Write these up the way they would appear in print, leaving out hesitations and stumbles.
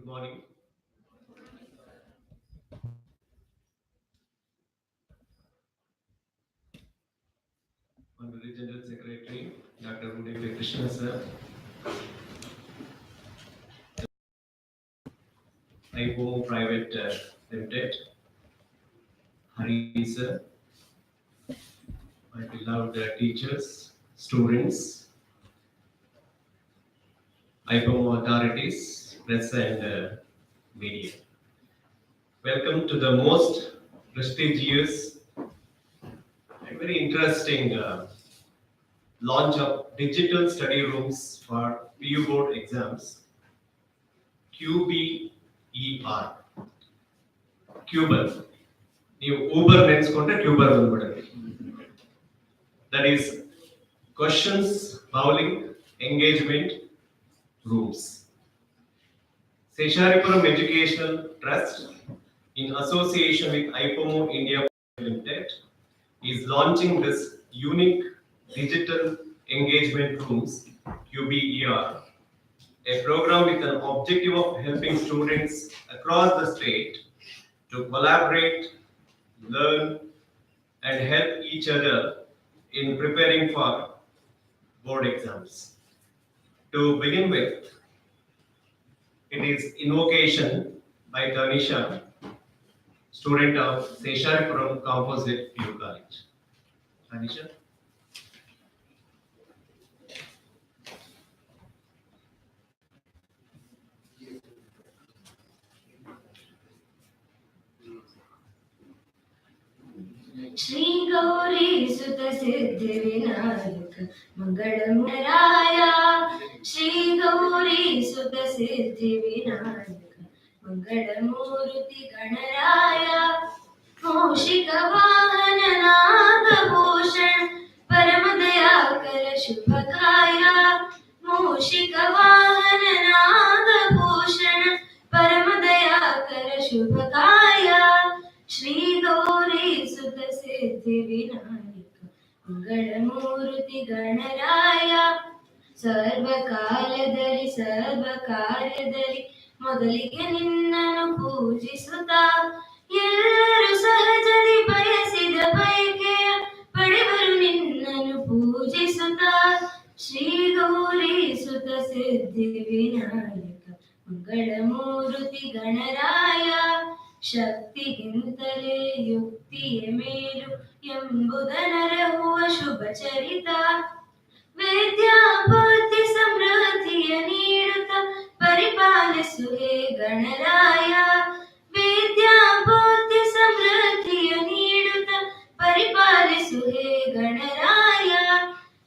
morning. Honorary General Secretary, Dr. Uday Krishna sir, IPO Private Limited, Hari sir, my beloved teachers, students, IPO authorities, press and media. Welcome to the most prestigious and very interesting launch of digital study rooms for PU board exams, QBER. Cuban. ನೀವು Uber ನೆನೆಸ್ಕೊಂಡ್ರೆ ಕ್ಯೂಬರ್ ಬಂದ್ಬಿಡುತ್ತೆ. That is questions bowling engagement rooms. Sesharipuram Educational Trust, in association with IPOMO India Limited, is launching this unique digital engagement rooms QBER, a program with an objective of helping students across the state to collaborate, learn, and help each other in preparing for board exams. To begin with, it is invocation by Tanisha, student of Sesharipuram Composite PU College. Tanisha. Shri Gauri सुत सिद्धि विनायक मंगलमराया, श्री गौरी सुत सिद्धि विनायक मंगलमूर्ति गणराया, मूषिक वाहन नागभूषण परम दयाकर शुभकाया, मूषिक वाहन नागभूषण परम दयाकर शुभकाया, श्री गौरी सुत सिद्धि विनायक मंगलमूर्ति गणराय, ಸರ್ವಕಾಲದಲ್ಲಿ ಸರ್ವ ಕಾರ್ಯದಲ್ಲಿ ಮೊದಲಿಗೆ ನಿನ್ನನ್ನು ಪೂಜಿಸುತ್ತ, ಎಲ್ಲರೂ ಸಹಜದಿ ಬಯಸಿದ ಬಯಕೆಯ ಪಡೆವರು ನಿನ್ನನ್ನು ಪೂಜಿಸುತ್ತ, ಶ್ರೀ ಗೌರಿ ಸುತ ಸಿದ್ಧಿ ವಿನಾಯಕ ಮಂಗಳಮೂರ್ತಿ ಗಣರಾಯ, ಶಕ್ತಿಗಿಂತಲೇ ಯುಕ್ತಿಯ ಮೇಲು ಎಂಬುದನರಹುವ ಶುಭ ಚರಿತ, ವಿದ್ಯಾಬುದ್ಧಿ ಸಮೃದ್ಧಿಯ ನೀಡುತ್ತ ಪರಿಪಾಲಿಸುವೆ ಗಣರಾಯ, ವಿದ್ಯಾಬುದ್ಧಿ ಸಮೃದ್ಧಿಯ ನೀಡುತ್ತ ಪರಿಪಾಲಿಸುವೆ ಗಣರಾಯ,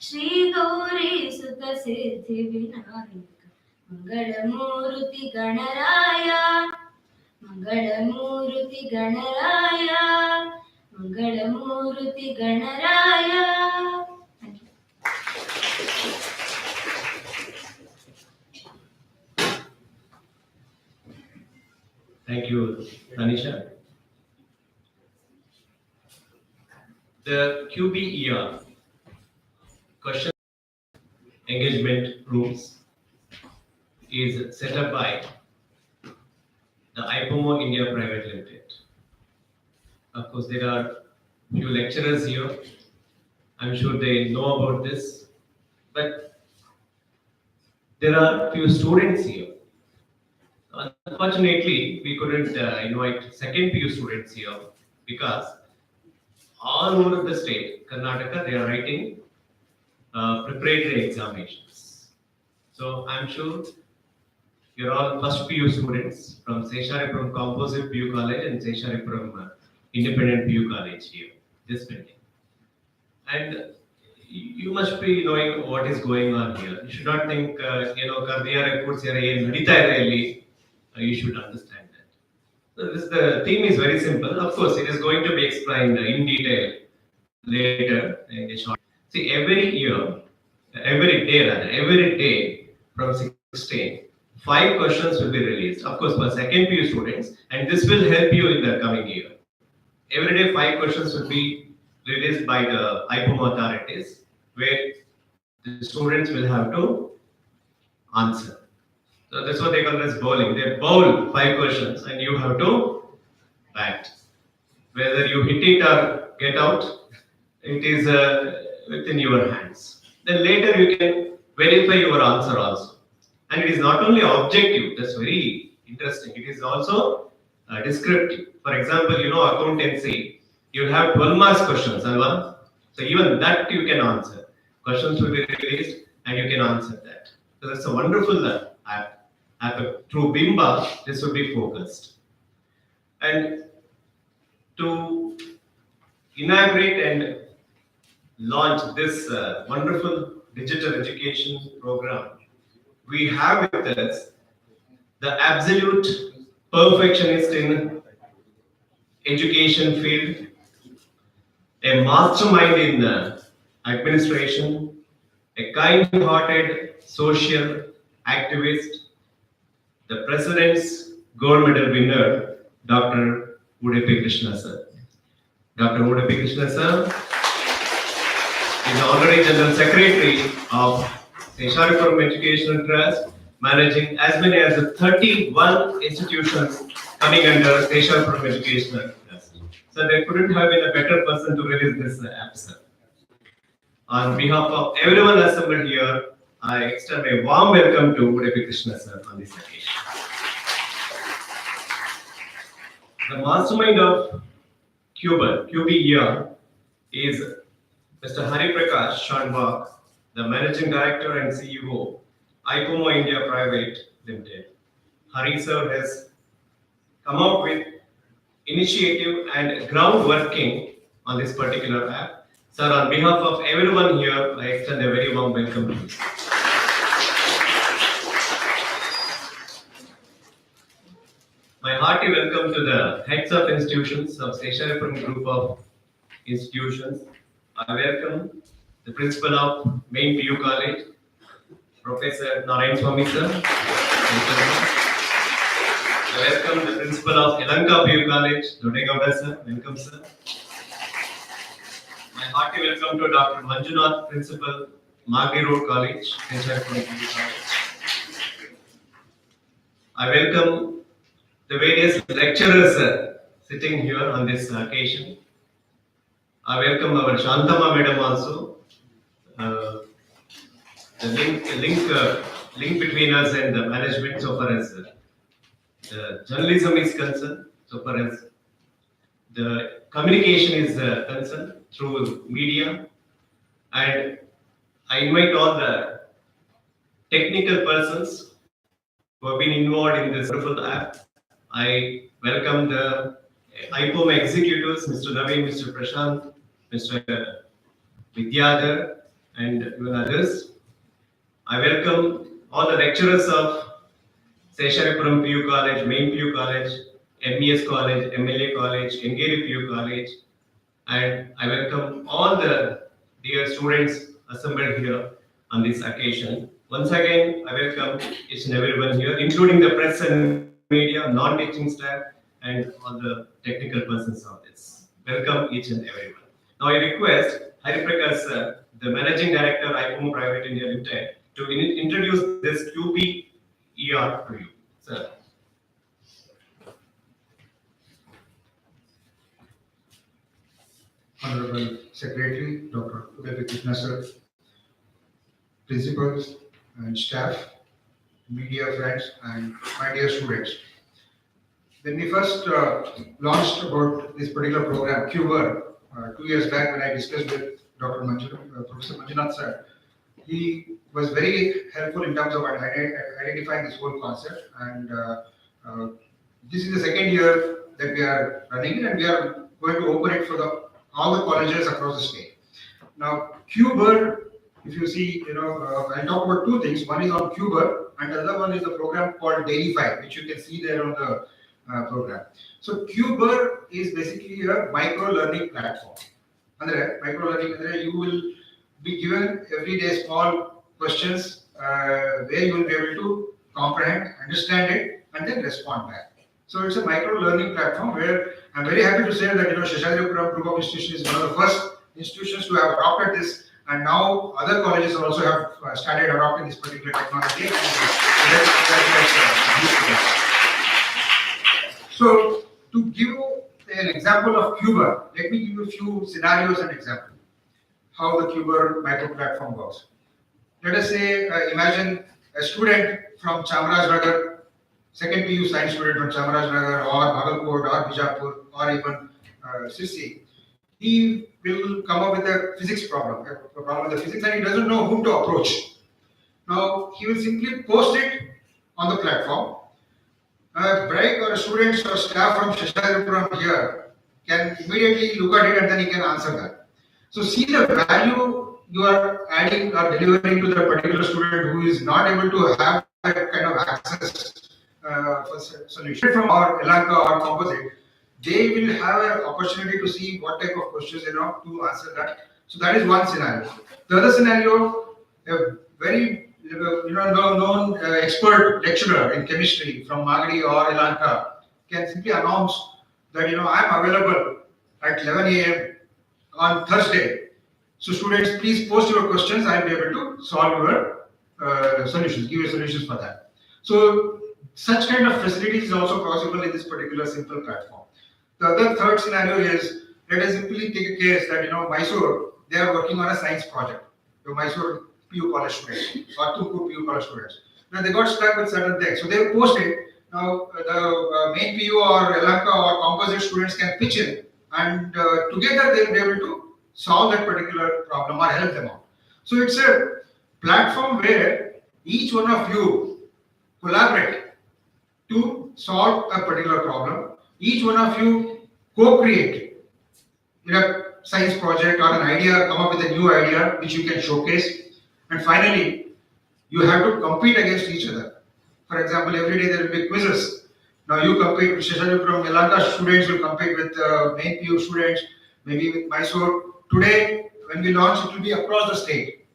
ಶ್ರೀ ಗೌರಿ ಸುತ ಸಿದ್ಧಿ Vinayaka Mangalamurthy Ganaraya, Mangalamurthy Ganaraya, Mangalamurthy Ganaraya. Thank you, Tanisha. The QBER, question engagement rooms, is set up by the IPOMO India Private Limited. Of course, there are few lecturers here. I'm sure they know about this, but there are few students here. Unfortunately, we couldn't invite second PU students here because all over the state, Karnataka, they are writing preparatory examinations. So I'm sure you're all first PU students from Sesharipuram Composite PU College and Sesharipuram Independent PU College here, this building. And you must be knowing what is going on here. You should not think, Kardiyare Kursiyare ಏನು ನಡೀತಾ ಇದೆ ಇಲ್ಲಿ. You should understand that. So the theme is very simple. Of course, it is going to be explained in detail later in a short. See, every day from 16, 5 questions will be released. Of course, for second PU students, and this will help you in the coming year. Every day, 5 questions will be released by the IPOMO authorities, where the students will have to answer. So that's what they call as bowling. They bowl 5 questions and you have to bat. Whether you hit it or get out, it is within your hands. Then later you can verify your answer also. And it is not only objective, that's very interesting. It is also descriptive. For example, accountancy, you have 12 marks questions, alva? So even that you can answer. Questions will be released and you can answer that. So that's a wonderful app. Through Bimba, this will be focused. And to inaugurate and launch this wonderful digital education program, we have with us the absolute perfectionist in education field, a mastermind in administration, a kind-hearted social activist, the President's Gold Medal winner, Dr. Udupi Krishna sir. Dr. Udupi Krishna sir is the Honorary General Secretary of Sesharipuram Educational Trust, managing as many as 31 institutions coming under Sesharipuram Educational Trust. So there couldn't have been a better person to release this app, sir. On behalf of everyone assembled here, I extend a warm welcome to Udupi Krishna sir on this occasion. The mastermind of QBER is Mr. Hari Prakash Shanbhag, the Managing Director and CEO, IPOMO India Private Limited. Hari sir has come up with initiative and ground working on this particular app. Sir, on behalf of everyone here, I extend a very warm welcome to you. My hearty welcome to the heads of institutions of Sesharipuram Group of Institutions. I welcome the principal of Main PU College, Professor Narayan Swamy sir. I welcome the principal of Elanka PU College, Dodegowda sir. Welcome sir. My hearty welcome to Dr. Manjunath, principal, Magdi Road College, Sesharipuram PU College. I welcome the various lecturers sitting here on this occasion. I welcome our Shantama madam also. The link between us and the management so far as the journalism is concerned, so far as the communication is concerned through media. And I invite all the technical persons who have been involved in this wonderful app. I welcome the IPOMA executives, Mr. Naveen, Mr. Prashant, Mr. Vidyadhar, and even others. I welcome all the lecturers of Sesharipuram PU College, Main PU College, MES College, MLA College, Engeri PU College, and I welcome all the dear students assembled here on this occasion. Once again, I welcome each and everyone here, including the press and media, non-teaching staff, and all the technical persons of this. Welcome each and everyone. Now I request Hari Prakash sir, the Managing Director, IPOMO Private India Limited, to introduce this QBER to you. Sir. Honorable Secretary, Dr. Udupi Krishna sir, principals and staff, media friends, and my dear students. When we first launched about this particular program, QBER, 2 years back when I discussed with Professor Manjunath sir, he was very helpful in terms of identifying this whole concept. And this is the second year that we are running it, and we are going to open it for all the colleges across the state. Now, QBER, if you see, I'll talk about two things. One is on QBER, and the other one is the program called Dailify, which you can see there on the program. So QBER is basically a micro-learning platform. You will be given every day small questions where you will be able to comprehend, understand it, and then respond back. So it's a micro-learning platform where I'm very happy to say that Sesharipuram Group of Institutions is one of the first institutions to have adopted this And now other colleges also have started adopting this particular technology. And that's so to give you an example of Cuber, let me give you a few scenarios and examples how the Cuber micro platform works. Let us say, imagine a student from Chamarajanagar, second PU science student from Chamarajanagar or Bhagalpur or Bijapur or even Sirsi. He will come up with a physics problem, a problem with the physics, and he doesn't know whom to approach. Now, he will simply post it on the platform. A bright or a student or staff from Shashadrapuram here can immediately look at it and then he can answer that. So see the value you are adding or delivering to the particular student who is not able to have that kind of access for solution from our Elanka or composite. They will have an opportunity to see what type of questions to answer that. So that is one scenario. The other scenario, a very known expert lecturer in chemistry from Magadi or Elanka can simply announce that I'm available at 11 a.m. on Thursday. So students, please post your questions. I'll be able to solve your solutions, give you solutions for that. So such kind of facilities is also possible in this particular simple platform. The other third scenario is, let us simply take a case that Mysore, they are working on a science project. The Mysore PU college students or Tuku PU college students. Now they got stuck with certain things, so they posted. Now the main PU or Elanka or composite students can pitch in, and together they will be able to solve that particular problem or help them out. So it's a platform where each one of you collaborate to solve a particular problem. Each one of you co-create in a science project or an idea, come up with a new idea which you can showcase. And finally, you have to compete against each other. For example, every day there will be quizzes. Now you compete with Shashadrapuram, Yelhanka students will compete with main PU students, maybe with Mysore. Today, when we launch, it will be across the state.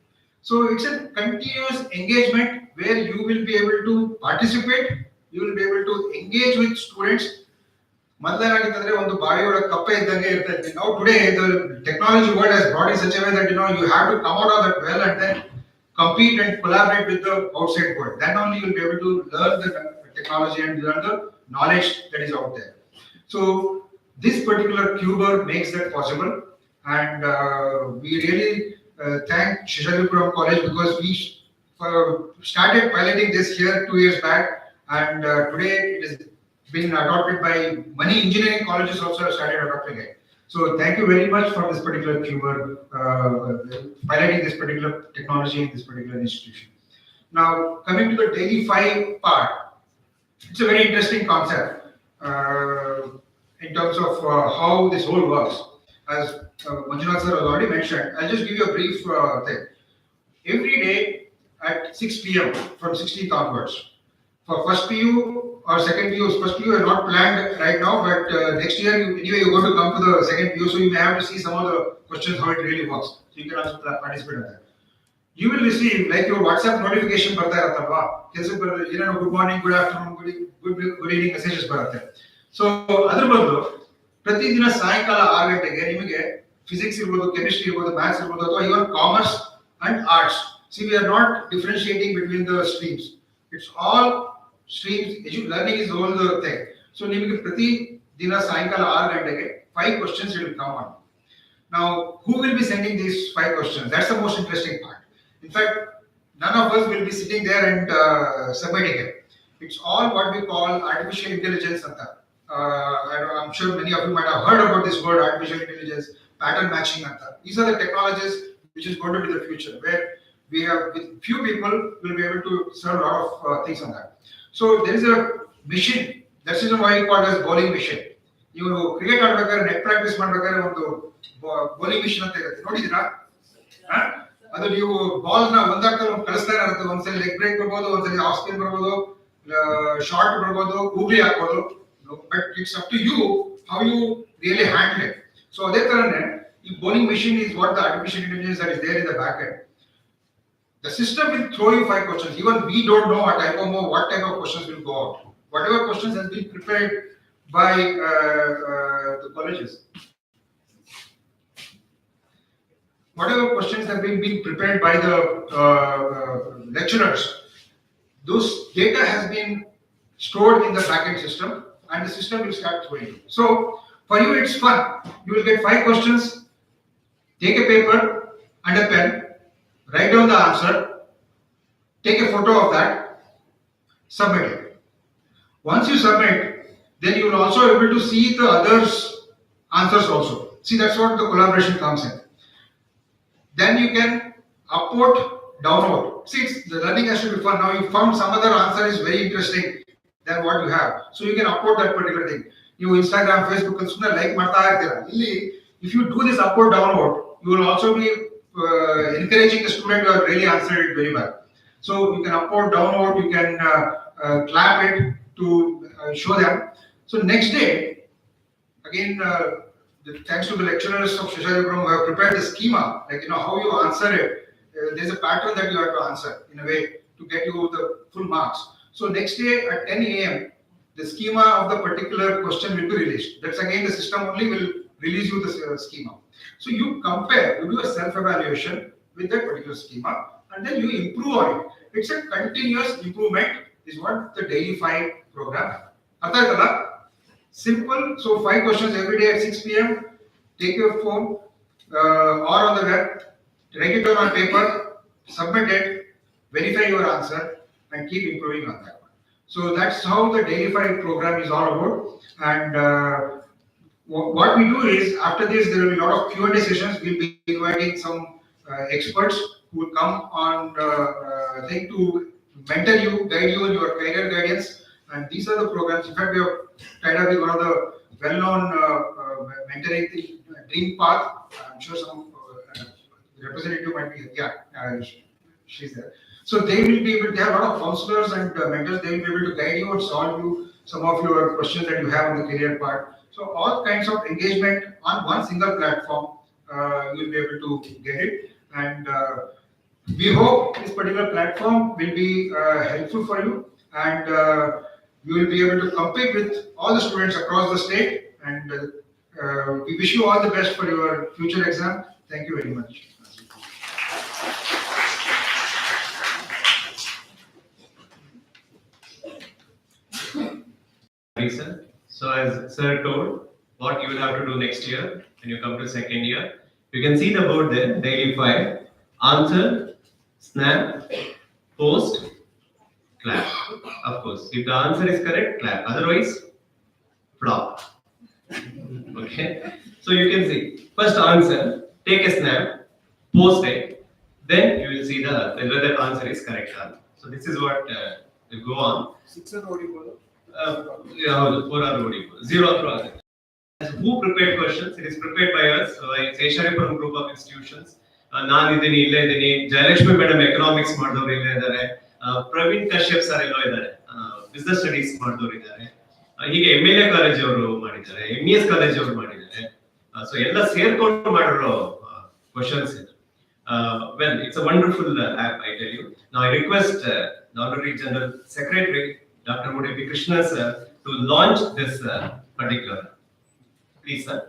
So it's a continuous engagement where you will be able to participate, you will be able to engage with students. Now today the technology world has brought in such a way that you have to come out of that well and then compete and collaborate with the outside world. Then only you will be able to learn the technology and learn the knowledge that is out there. So this particular Cuber makes that possible, and we really thank Shashadrapuram College because we started piloting this here 2 years back, and today it has been adopted by many engineering colleges also have started adopting it. So thank you very much for this particular Cuber, piloting this particular technology in this particular institution. Now coming to the Daily 5 part, it's a very interesting concept in terms of how this whole works. As Manjunath sir has already mentioned, I'll just give you a brief thing. Every day at 6 p.m. from 16th onwards, for first PU or second PU, first PU are not planned right now, but next year anyway you're going to come to the second PU, so you may have to see some of the questions how it really works. So you can also participate in that. You will receive like your WhatsApp notification ಬರ್ತಾ ಇರುತ್ತಲ್ವಾ ಕೆಲಸಕ್ಕೆ ಏನೇನೋ good morning good afternoon good evening messages ಬರುತ್ತೆ. So ಅದ್ರ ಬದಲು ಪ್ರತಿದಿನ ಸಾಯಂಕಾಲ 6 ಗಂಟೆಗೆ ನಿಮಗೆ ಫಿಸಿಕ್ಸ್ ಇರ್ಬೋದು, ಕೆಮಿಸ್ಟ್ರಿ ಇರ್ಬೋದು, ಮ್ಯಾಥ್ಸ್ ಇರ್ಬೋದು, ಅಥವಾ even commerce and arts. See we are not differentiating between the streams. It's all streams. Learning is all the thing. So ನಿಮಗೆ ಪ್ರತಿ ದಿನ ಸಾಯಂಕಾಲ 6 ಗಂಟೆಗೆ 5 questions will come on. Now who will be sending these 5 questions? That's the most interesting part. In fact, none of us will be sitting there and submitting it. It's all what we call artificial intelligence. I'm sure many of you might have heard about this word, artificial intelligence, pattern matching. These are the technologies which is going to be the future, where we have with few people will be able to serve a lot of things on that. So there is a mission. That's why we call it as bowling mission. You create a net practice ಒಂದು bowling mission ಅಂತ ಇರುತ್ತೆ, ನೋಡಿದ್ದೀರಾ? ಅದು ನೀವು ball ನ ಒಂದಾಗ್ತಾ ಒಂದು ಕಳಿಸ್ತಾನೆ ಇರುತ್ತೆ. ಒಂದ್ಸಲಿ ಲೆಗ್ ಬ್ರೇಕ್ ಬರ್ಬೋದು, ಒಂದ್ಸಲಿ ಆಫ್ ಸ್ಪಿನ್ ಬರ್ಬೋದು, ಶಾರ್ಟ್ ಬರ್ಬೋದು, ಗೂಗ್ಲಿ ಹಾಕ್ಬೋದು. But it's up to you how you really handle it. So ಅದೇ ತರನೇ ಈ bowling machine is what the artificial intelligence that is there in the back end. The system will throw you 5 questions. Even we don't know what type of questions will go out. Whatever questions has been prepared by the colleges. whatever questions have been being prepared by the lecturers, those data has been stored in the backend system, and the system will start throwing. So for you, it's fun. You will get 5 questions. Take a paper and a pen, write down the answer, take a photo of that, submit it. Once you submit, then you will also able to see the others' answers also. See, that's what the collaboration comes in. Then you can upload, download. See, the learning has to be fun. Now you found some other answer is very interesting than what you have. So you can upload that particular thing. You Instagram, Facebook, and like ಮಾಡ್ತಾ ಇರ್ತೀರಾ. ಇಲ್ಲಿ, if you do this upload, download, you will also be encouraging the student who have really answered it very well. So you can upload, download, you can clap it to show them. So next day, again, thanks to the lecturers of Sheshadrapuram who have prepared the schema, like how you answer it. There's a pattern that you have to answer in a way to get you the full marks. So next day at 10 a.m., the schema of the particular question will be released. That's again the system only will release you the schema. So you compare, you do a self-evaluation with that particular schema, and then you improve on it. It's a continuous improvement is what the Daily 5 program. Atha simple. So 5 questions every day at 6 p.m. Take your phone or on the web, write it down on paper, submit it, verify your answer, and keep improving on that one. So that's how the Daily 5 program is all about. And what we do is, after this, there will be a lot of Q&A sessions. We'll be inviting some experts who will come on thing to mentor you, guide you in your career guidance. And these are the programs. In fact, we have tied up with one of the well-known mentoring Dream Path. I'm sure some representative might be here. Yeah, she's there. So they will be able to have a lot of counselors and mentors. They will be able to guide you and solve you some of your questions that you have on the career part. So all kinds of engagement on one single platform, you will be able to get it. And we hope this particular platform will be helpful for you, and you will be able to compete with all the students across the state. And we wish you all the best for your future exam. Thank you very much. Sir. So as sir told, what you will have to do next year when you come to second year, you can see the board there, Daily 5, answer, snap, post, clap. Of course, if the answer is correct, clap. Otherwise, flop. Okay. So you can see, first answer, take a snap, post it, then you will see whether the answer is correct or not. So this is what will go on. 6 and audible. 4 are audible. 0 through other. Who prepared questions? It is prepared by us, by Sheshadrapuram group of institutions. ನಾನು ಇದ್ದೀನಿ, ಇಲ್ಲೇ ಇದ್ದೀನಿ. Jayalakshmi madam economics ಮಾಡಿದವರು ಇಲ್ಲೇ ಇದ್ದಾರೆ. Praveen Kashyap sir ಎಲ್ಲೋ ಇದ್ದಾರೆ, business studies ಮಾಡಿದವರು ಇದ್ದಾರೆ. ಹೀಗೆ MLA ಕಾಲೇಜ್ ಅವರು ಮಾಡಿದ್ದಾರೆ, MES ಕಾಲೇಜ್ ಅವರು ಮಾಡಿದ್ದಾರೆ. ಸೊ ಎಲ್ಲ ಸೇರ್ಕೊಂಡು ಮಾಡಿರೋ ಕ್ವಶನ್ಸ್ ಇದು. Well, it's a wonderful app, I tell you. Now I request the Honorary General Secretary, Dr. Udupi Krishna sir, to launch this particular. Please, sir.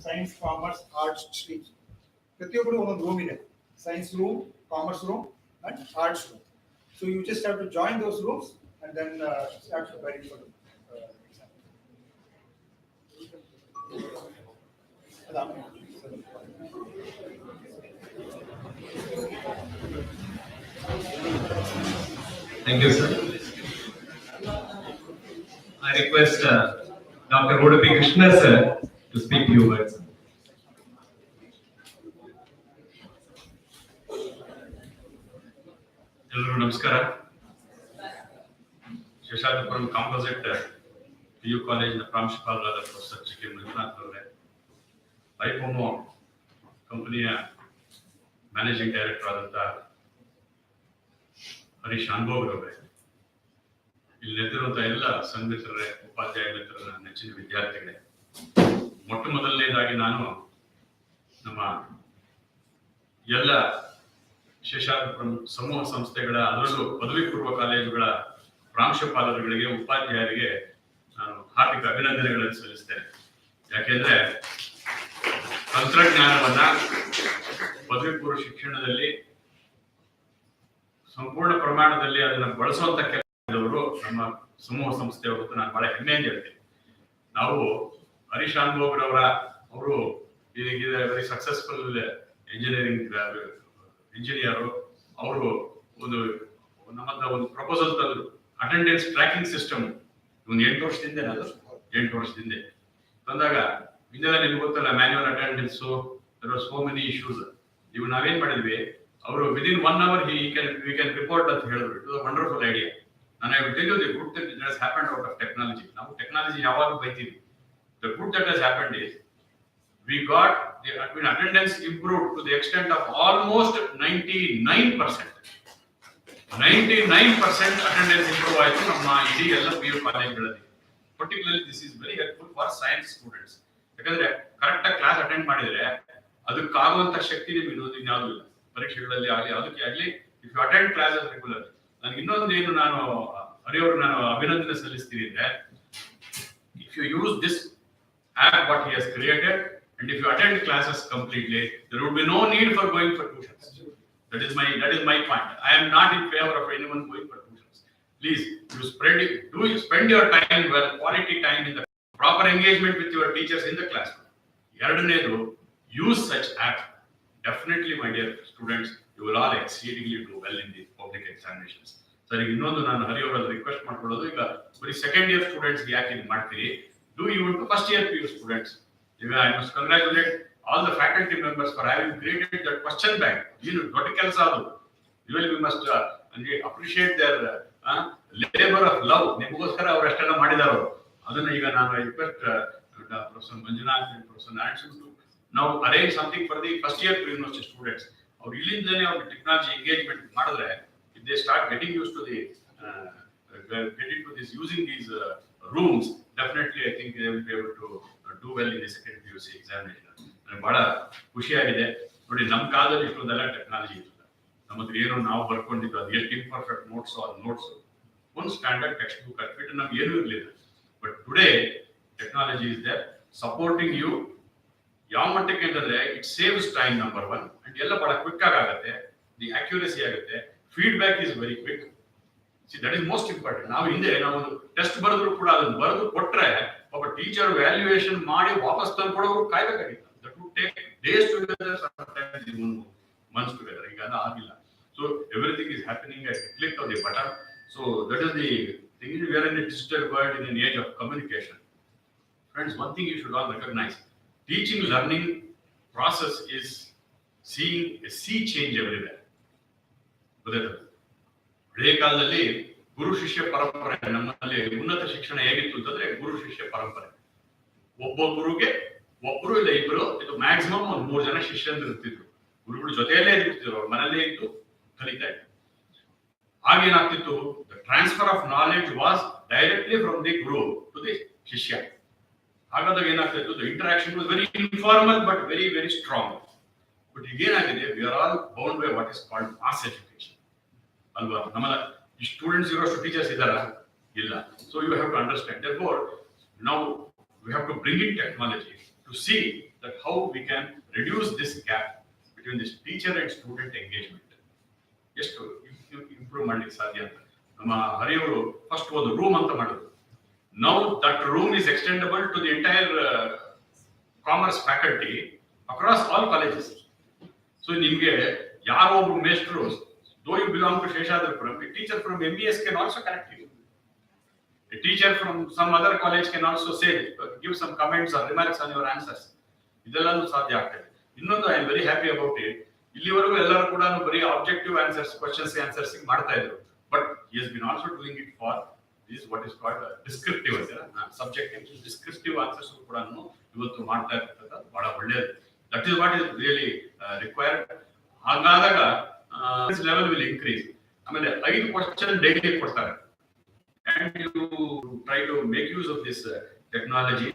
Science, commerce, arts streams. ಪ್ರತಿಯೊಬ್ಬರು ಒಂದೊಂದು room ಇದೆ. Science room, commerce room, and arts room. So you just have to join those rooms and then start preparing for the exam. Thank you, sir. I request Dr. Udupi Krishna sir to speak few words. ಎಲ್ರಿಗೂ ನಮಸ್ಕಾರ. Seshadripuram composite PU ಕಾಲೇಜಿನ ಪ್ರಾಂಶುಪಾಲರಾದ professor G K Manjunath ಅವರೇ, ಐಪೋಮೋ ಕಂಪನಿಯ managing director ಆದಂಥ ಹರೀಶ್ ಅನ್ಭೋಗ್ ಅವರೇ, ಇಲ್ಲಿ ನೆರೆದಿರುವಂತಹ ಎಲ್ಲ ಸಂಘಟಕರೇ, ಉಪಾಧ್ಯಾಯ ಮಿತ್ರರ, ನೆಚ್ಚಿನ ವಿದ್ಯಾರ್ಥಿಗಳೇ, ಮೊಟ್ಟ ಮೊದಲನೇದಾಗಿ ನಾನು ನಮ್ಮ ಎಲ್ಲ ಶೇಷಾದ್ರಿಪುರಂ ಸಮೂಹ ಸಂಸ್ಥೆಗಳ, ಅದರಲ್ಲೂ ಪದವಿ ಪೂರ್ವ ಕಾಲೇಜುಗಳ ಪ್ರಾಂಶುಪಾಲರುಗಳಿಗೆ, ಉಪಾಧ್ಯಾಯರಿಗೆ ನಾನು ಹಾರ್ದಿಕ ಅಭಿನಂದನೆಗಳನ್ನು ಸಲ್ಲಿಸ್ತೇನೆ. ಯಾಕೆಂದ್ರೆ ತಂತ್ರಜ್ಞಾನವನ್ನ ಪದವಿ ಪೂರ್ವ ಶಿಕ್ಷಣದಲ್ಲಿ ಸಂಪೂರ್ಣ ಪ್ರಮಾಣದಲ್ಲಿ ಅದನ್ನು ಬಳಸುವಂತ ಕೆಲವರು ನಮ್ಮ ಸಮೂಹ ಸಂಸ್ಥೆಯವರು. ನಾನು ಬಹಳ ಹೆಮ್ಮೆಯಿಂದ ಹೇಳ್ತೀನಿ. ನಾವು ಹರೀಶ್ ಅನ್ಭೋಗ್ರವರ ಅವರು ವೆರಿ ಸಕ್ಸಸ್ಫುಲ್ ಇಂಜಿನಿಯರು. ಅವರು ನಮ್ಮನ್ನ ಒಂದು ಪ್ರಪೋಸಲ್ ತಂದ್ರು, ಅಟೆಂಡೆನ್ಸ್ ಟ್ರ್ಯಾಕಿಂಗ್ ಸಿಸ್ಟಮ್. ಒಂದು 8 ವರ್ಷದಿಂದ ತಂದಾಗ ಇನ್ನೆಲ್ಲ ನಿಮ್ಗೆ ಗೊತ್ತಲ್ಲ, manual attendance, so many issues. ಇವು ನಾವೇನ್ ಮಾಡಿದ್ವಿ, ಅವರು within 1 hour we can report ಅಂತ ಹೇಳಿದ್ರು. It was a wonderful idea. ನಾನು I will tell you the good thing that has happened out of technology. ನಾವು ಟೆಕ್ನಾಲಜಿ ಯಾವಾಗ ಬೈತೀವಿ. The good that has happened is we got the attendance improved to the extent of almost 99%. 99% attendance improve ಆಯಿತು ನಮ್ಮ ಇಡೀ ಎಲ್ಲ PU ಕಾಲೇಜುಗಳಲ್ಲಿ. Particularly this is very helpful for science students. ಯಾಕಂದ್ರೆ correct ಆಗಿ ಕ್ಲಾಸ್ ಅಟೆಂಡ್ ಮಾಡಿದ್ರೆ ಅದಕ್ಕಾಗುವಂತ ಶಕ್ತಿ ನಿಮಗೆ ಇನ್ಯಾವುದೂ ಇಲ್ಲ. ಪರೀಕ್ಷೆಗಳಲ್ಲಿ ಆಗಲಿ ಅದಕ್ಕೆ ಆಗಲಿ, if you attend classes regularly. ನನಗೆ ಇನ್ನೊಂದು ಏನು ನಾನು ಹರಿಯವರು ನಾನು ಅಭಿನಂದನೆ ಸಲ್ಲಿಸ್ತೀನಿ ಅಂದ್ರೆ, if you use this app what he has created, and if you attend classes completely, there would be no need for going for tuitions. That is my point. I am not in favor of anyone going for tuitions. Please, you spend your time well, quality time in the proper engagement with your teachers in the classroom. ಎರಡನೇದು, use such app. Definitely, my dear students, you will all exceedingly do well in the public examinations. ಸರಿ, ಇನ್ನೊಂದು ನಾನು ಹರಿಯವರಲ್ಲಿ request ಮಾಡ್ಕೊಳ್ಳೋದು, ಈಗ ಬರೀ second year students ಯಾಕೆ ಇದು ಮಾಡ್ತೀರಿ, do even to first year PU students. I must congratulate all the faculty members for having created that question bank. Doti kelsa adu. Really we must appreciate their labor of love. Nimugoskara avaru estella madidaro. Adanna ಈಗ ನಾನು request professor Manjunath and professor Narayana to now arrange something for the first year PU university students. ಅವರು ಇಲ್ಲಿಂದನೇ ಅವ್ರ technology engagement ಮಾಡಿದ್ರೆ, if they start getting used to this using these rooms, definitely I think they will be able to do well in the second PUC examination. ನನಗೆ ಬಹಳ ಖುಷಿಯಾಗಿದೆ. ನೋಡಿ, ನಮ್ಮ ಕಾಲದಲ್ಲಿ ಇಷ್ಟೊಂದೆಲ್ಲ ಟೆಕ್ನಾಲಜಿ ಇರಲಿಲ್ಲ. ನಮ್ಮ ಹತ್ರ ಏನೋ ನಾವು ಬರ್ಕೊಂಡಿದ್ದು, ಅದು ಎಷ್ಟು ಇಂಪರ್ಫೆಕ್ಟ್ ನೋಟ್ಸ್, ಒಂದು ಸ್ಟ್ಯಾಂಡರ್ಡ್ ಟೆಕ್ಸ್ಟ್ ಬುಕ್ ಹಾಕ್ಬಿಟ್ಟು ನಮ್ಗೆ ಏನೂ ಇರಲಿಲ್ಲ. But today technology is there supporting you. ಯಾವ ಮಟ್ಟಕ್ಕೆ ಅಂತಂದ್ರೆ, it saves time number 1, and ಎಲ್ಲ ಬಹಳ ಕ್ವಿಕ್ ಆಗುತ್ತೆ. ದಿ ಅಕ್ಯುರಸಿ ಆಗುತ್ತೆ. Feedback is very quick. That is most important. ನಾವು ಹಿಂದೆ ಒಂದು ಟೆಸ್ಟ್ ಬರೆದ್ರು ಕೂಡ ಅದನ್ನು ಬರೆದು ಕೊಟ್ರೆ ಒಬ್ಬ ಟೀಚರ್ ವ್ಯಾಲ್ಯೂಯೇಷನ್ ಮಾಡಿ ವಾಪಸ್ ತಂದು ಕೊಡೋರು ಕಾಯ್ಬೇಕಾಗಿತ್ತು. That would take days together, sometimes even months together. ಈಗ ಅದು ಆಗಿಲ್ಲ. So everything is happening at click of the button. So that is the thing. We are in a digital world, in an age of communication. Friends, one thing you should all recognize, teaching learning process is seeing a sea change everywhere. ಹಳೆಯ ಕಾಲದಲ್ಲಿ ಗುರು ಶಿಷ್ಯ ಪರಂಪರೆ, ನಮ್ಮಲ್ಲಿ ಉನ್ನತ ಶಿಕ್ಷಣ ಹೇಗಿತ್ತು ಅಂತಂದ್ರೆ ಗುರು ಶಿಷ್ಯ ಪರಂಪರೆ. ಒಬ್ಬ ಗುರುಗೆ ಒಬ್ರು ಇಲ್ಲ ಇಬ್ರು, ಇದು ಮ್ಯಾಕ್ಸಿಮಮ್ 3 ಜನ ಶಿಷ್ಯಂದ್ರು ಇರ್ತಿದ್ರು. ಗುರುಗಳು ಜೊತೆಯಲ್ಲೇ ಇರ್ತಿದ್ರು, ಅವ್ರ ಮನೇಲೇ ಇದ್ದು ಕಲಿತಾ ಇದ್ರು. ಆಗೇನಾಗ್ತಿತ್ತು, the transfer of knowledge was directly from the guru to the shishya. ಹಾಗಾದಾಗ ಏನಾಗ್ತಿತ್ತು, the interaction was very informal but very very strong. But ಈಗೇನಾಗಿದೆ, we are all bound by what is called mass education ಅಲ್ವಾ. ನಮ್ಮಲ್ಲ ಈ ಸ್ಟೂಡೆಂಟ್ಸ್ ಇರೋಷ್ಟು teachers ಇದ್ದಾರಾ? ಇಲ್ಲ. So you have to understand. Therefore, now we have to bring in technology to see that how we can reduce this gap between this teacher and student engagement. ಎಷ್ಟು improve ಮಾಡ್ಲಿಕ್ಕೆ ಸಾಧ್ಯ ಅಂತ ನಮ್ಮ ಹರಿಯವರು first ಒಂದು room ಅಂತ ಮಾಡಿದ್ರು. Now that room is extendable to the entire commerce faculty across all colleges. So ನಿಮ್ಗೆ ಯಾರೋ ಒಬ್ರು ಮೇಸ್ಟ್ರು, though you belong to Sheshadrapuram, a teacher from MBS can also correct you. A teacher from some other college can also say, give some comments or remarks on your answers. ಇದೆಲ್ಲನೂ ಸಾಧ್ಯ ಆಗ್ತದೆ. ಇನ್ನೊಂದು, I am very happy about it. ಇಲ್ಲಿವರೆಗೂ ಎಲ್ಲರೂ ಕೂಡ ಬರೀ objective answers answers ಮಾಡ್ತಾ ಇದ್ರು but he has been also doing it for this what is called descriptive subjective descriptive answers ಕೂಡ ಇವತ್ತು ಮಾಡ್ತಾ ಇರ್ತಕ್ಕಂಥದ್ದು ಬಹಳ ಒಳ್ಳೆಯದು. That is what is really required. ಹಾಗಾದಾಗ ಲೆವೆಲ್ ವಿಲ್ ಇನ್ಕ್ರೀಸ್. ಆಮೇಲೆ 5 ಕ್ವಶನ್ ಡೈಲಿ ಕೊಡ್ತಾರೆ and you try to make use of this technology.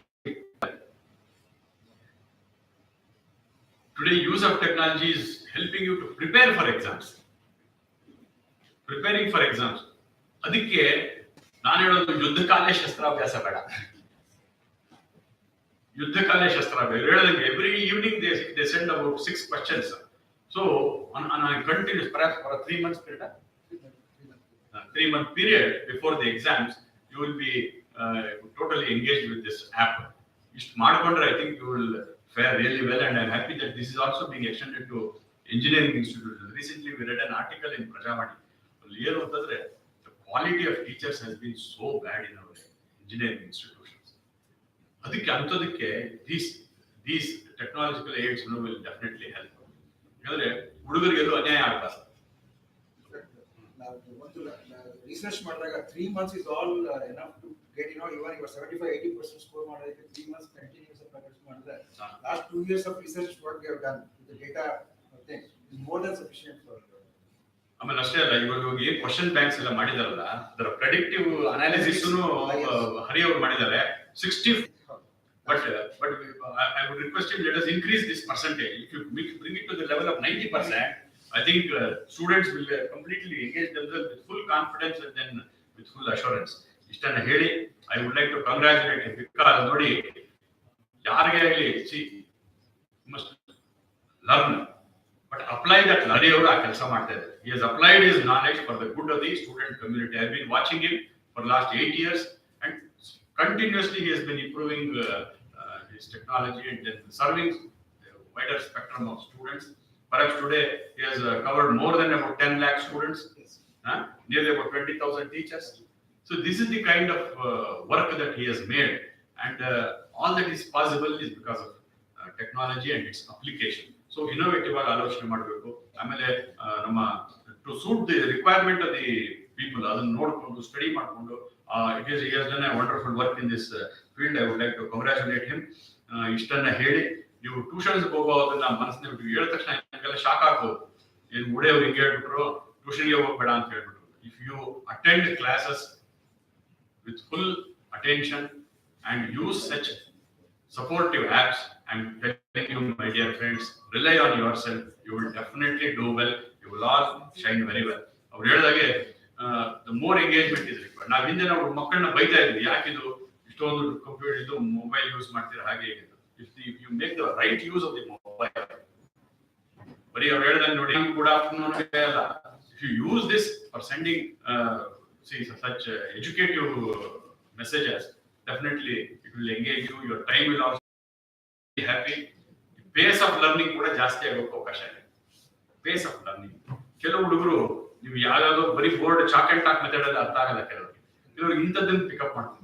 Today use of technology is helping you to prepare for exams. Preparing for exams. ಅದಕ್ಕೆ ನಾನು ಹೇಳೋದು ಯುದ್ಧಕಾಲ ಶಸ್ತ್ರಾಭ್ಯಾಸ ಬೇಡ. ಯುದ್ಧಕಾಲ ಶಸ್ತ್ರಾಭ್ಯಾಸ ಹೇಳೋದಂಗೆ every evening they send about 6 questions. So on a continuous perhaps for a 3 months period. 3-month period before the exams, you will be totally engaged with this app. I think you will fare really well, and I'm happy that this is also being extended to engineering institutions. Recently, we read an article in Prajavati. The quality of teachers has been so bad in our engineering institutions. These technological aids will definitely help. Research ಮಾಡಿದಾಗ 3 months is all enough to get even you are 75-80% score ಮಾಡೋದಕ್ಕೆ 3 months continuous efforts ಮಾಡಿದ್ರೆ last 2 years of research what we have done with the data thing is more than sufficient for. ಆಮೇಲೆ ಅಷ್ಟೇ ಅಲ್ಲ, ಇವಾಗ ಏನ್ question banks ಎಲ್ಲ ಮಾಡಿದಾರಲ್ಲ ಅದರ ಪ್ರೆಡಿಕ್ಟಿವ್ ಅನಾಲಿಸಿಸ್ ಹರಿ ಅವರು ಮಾಡಿದ್ದಾರೆ 60. But I would request him, let us increase this percentage. If you bring it to the level of 90%, I think students will completely engage themselves with full confidence and then with full assurance. Ishtana heli, I would like to congratulate him because nodi yarige agli see you must learn but apply that learning avaru aa kelsa ಮಾಡ್ತಾರೆ. He has applied his knowledge for the good of the student community. I have been watching him for the last 8 years and continuously he has been improving his technology and then serving a wider spectrum of students. Perhaps today he has covered more than about 10 lakh students, nearly about 20,000 teachers. So this is the kind of work that he has made, and all that is possible is because of technology and its application. So innovative ಆಗಿ ಆಲೋಚನೆ ಮಾಡಬೇಕು. ಆಮೇಲೆ ನಮ್ಮ to suit the requirement of the people ಅದನ್ನ ನೋಡಿಕೊಂಡು study ಮಾಡಿಕೊಂಡು he has done a wonderful work in this field. I would like to congratulate him. ಇಷ್ಟನ್ನ ಹೇಳಿ ನೀವು ಟ್ಯೂಷನ್ಸ್ ಹೋಗೋದನ್ನ ಮನಸ್ಸಿನ ಬಿಟ್ಟು ಹೇಳಿದ ತಕ್ಷಣ ನಿಮಗೆಲ್ಲ ಶಾಕ್ ಆಗ್ಬೋದು. ಏನು ಮುಡಿಯವ್ರು ಹಿಂಗೆ ಹೇಳ್ಬಿಟ್ರು ಟ್ಯೂಷನ್ಗೆ ಹೋಗ್ಬೇಡ ಅಂತ ಹೇಳ್ಬಿಟ್ರು. If you attend classes with full attention and use such supportive apps, I'm telling you my dear friends, rely on yourself. You will definitely do well. You will all shine very well. ಅವ್ರು ಹೇಳಿದಾಗೆ the more engagement is required. ನಾವು ಹಿಂದೆ ನಾವು ಮಕ್ಕಳನ್ನ ಬೈತಾ ಇದ್ವಿ, ಯಾಕಿದು ಇಷ್ಟೊಂದು computer ಇದು ಮೊಬೈಲ್ ಯೂಸ್ ಮಾಡ್ತೀರಾ ಹಾಗೆ ಹೇಗೆ. If you make the right use of the mobile, ಬರೀ ಅವ್ರು ಹೇಳಿದಂಗೆ ನೋಡಿ ಗುಡ್ ಆಫ್ಟರ್ನೂನ್ ಅಲ್ಲ, if you use this for sending such educative messages, definitely it will engage you. Your time will also be happy. The pace of learning ಕೂಡ ಜಾಸ್ತಿ ಆಗೋಕೆ ಅವಕಾಶ ಇದೆ. Pace of learning. ಕೆಲವು ಹುಡುಗರು ನೀವು ಯಾವ್ದಾದ್ರು ಬರೀ board chalk and talk method ಅಲ್ಲಿ ಅರ್ಥ ಆಗಲ್ಲ ಕೆಲವರಿಗೆ. ಕೆಲವರು ಇಂಥದ್ದನ್ನು ಪಿಕಪ್ ಮಾಡ್ತಾರೆ.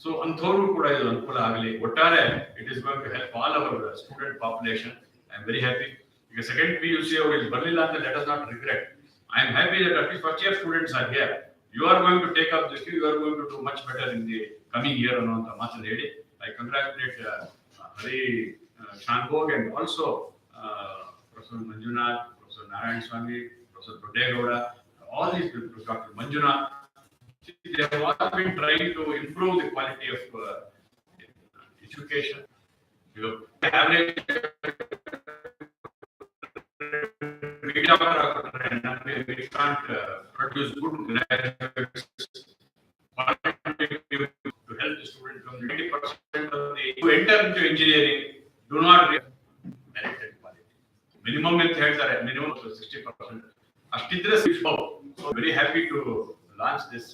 ಸೊ ಅಂಥವ್ರು ಕೂಡ ಇದು ಅನುಕೂಲ ಆಗಲಿ. ಒಟ್ಟಾರೆ it is going to help all our student population. I am very happy. ಈಗ ಸೆಕೆಂಡ್ PUC ಅವರು ಇಲ್ಲಿ ಬರಲಿಲ್ಲ ಅಂತ let us not regret. I am happy that at least first year students are here. You are going to take up this. You are going to do much better in the coming year. I congratulate Hari Shanbhog and also Professor Manjunath, Professor Narayan Swami, Professor Dodegowda, all these people, Dr. Manjunath. They have all been trying to improve the quality of education. The average we can't produce good graduates to help the student from 90% of the who enter into engineering do not merited quality. Minimum ಅಂತ ಹೇಳ್ತಾರೆ, minimum 60%. ಅಷ್ಟಿದ್ರೆ so very happy to launch this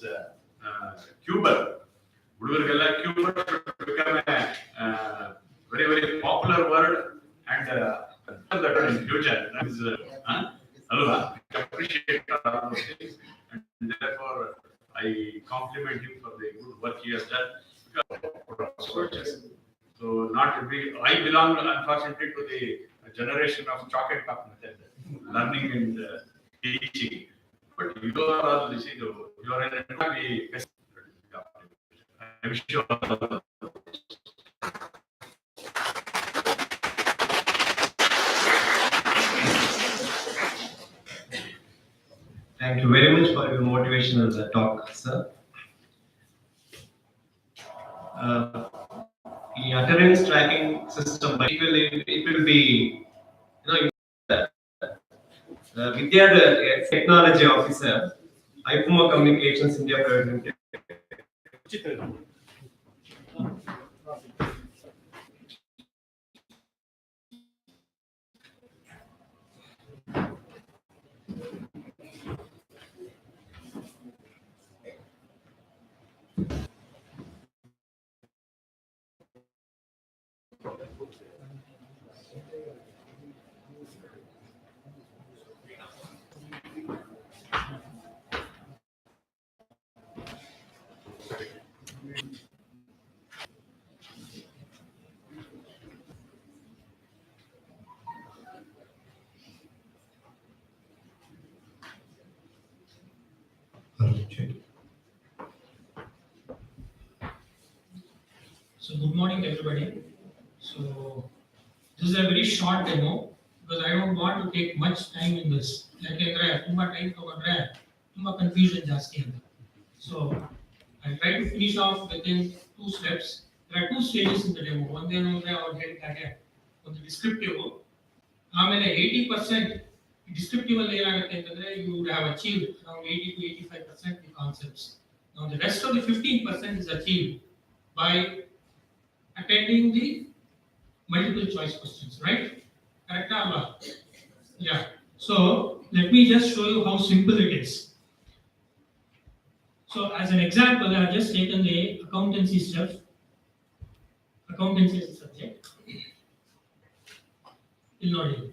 Cuber. ಹುಡುಗರಿಗೆಲ್ಲ Cuber become a very very popular word and that in future that is Alva, I appreciate and therefore I compliment him for the good work he has done. So not to be, I belong unfortunately to the a generation of chalk and talk method, learning and teaching. But you are all this is you are in a I wish you all the best. Thank you very much for your motivational talk, sir. The attendance tracking system, it will be, Vidya, the technology officer, IPUMA Communications India Private Limited. So good morning everybody. So this is a very short demo because I don't want to take much time in this. ಯಾಕೆಂದ್ರೆ ತುಂಬಾ time ತಗೊಂಡ್ರೆ ತುಂಬಾ confusion ಜಾಸ್ತಿ ಅಂತ. So I'll try to finish off within 2 steps. There are 2 stages in the demo. ಒಂದೇನು ಅಂದ್ರೆ ಅವ್ರು ಹೇಳಿದಾಗೆ ಒಂದು ಡಿಸ್ಕ್ರಿಪ್ಟಿವ್, ಆಮೇಲೆ 80% ಡಿಸ್ಕ್ರಿಪ್ಟಿವ್ ಅಲ್ಲಿ ಏನಾಗುತ್ತೆ ಅಂತಂದ್ರೆ you would have achieved around 80 to 85% the concepts. Now the rest of the 15% is achieved by attending the multiple choice questions, right? Correct, Abba? Yeah. So let me just show you how simple it is. So as an example, I have just taken the accountancy stuff. Accountancy is a subject. You'll know it.